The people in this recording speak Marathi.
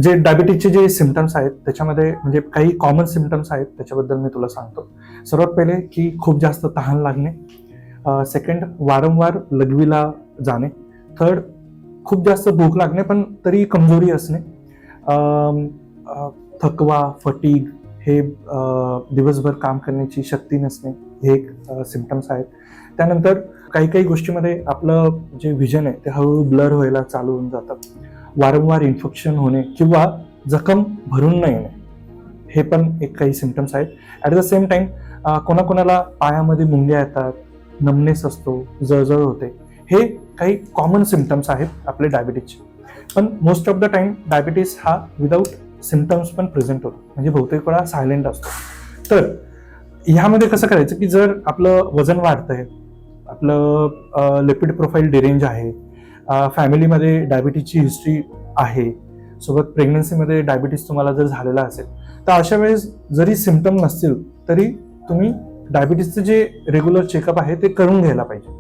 जे डायबिटीजचे जे सिमटम्स आहेत त्याच्यामध्ये म्हणजे काही कॉमन सिमटम्स आहेत त्याच्याबद्दल मी तुला सांगतो. सर्वात पहिले की खूप जास्त तहान लागणे, सेकंड वारंवार लघवीला जाणे, थर्ड खूप जास्त भूक लागणे पण तरी कमजोरी असणे, थकवा, फटीग, हे दिवसभर काम करण्याची शक्ती नसणे, हे एक सिमटम्स आहेत. त्यानंतर काही काही गोष्टीमध्ये आपलं जे व्हिजन आहे ते हळूहळू ब्लर व्हायला चालू होऊन जातं, वारंवार इन्फेक्शन होणे किंवा जखम भरून न येणे, हे पण एक काही सिमटम्स आहेत. ॲट द सेम टाइम कोणाकोणाला पायामध्ये मुंग्या येतात, नमनेस असतो, जळजळ होते, हे काही कॉमन सिमटम्स आहेत आपले डायबिटीजचे. पण most of the time diabetes हा विदाऊट सिमटम्स पण प्रेझेंट होतो, म्हणजे बहुतेक वेळा सायलेंट असतो. तर ह्यामध्ये कसं करायचं की जर आपलं वजन वाढतंय, आपलं लिपिड प्रोफाईल डिरेंज आहे, फॅमिलीमध्ये डायबिटीजची हिस्ट्री आहे, सोबत प्रेग्नन्सीमध्ये डायबिटीज तुम्हाला जर झालेला असेल, तर अशा वेळेस जरी सिमटम नसतील तरी तुम्ही डायबिटीजचं जे रेग्युलर चेकअप आहे ते करून घ्यायला पाहिजे.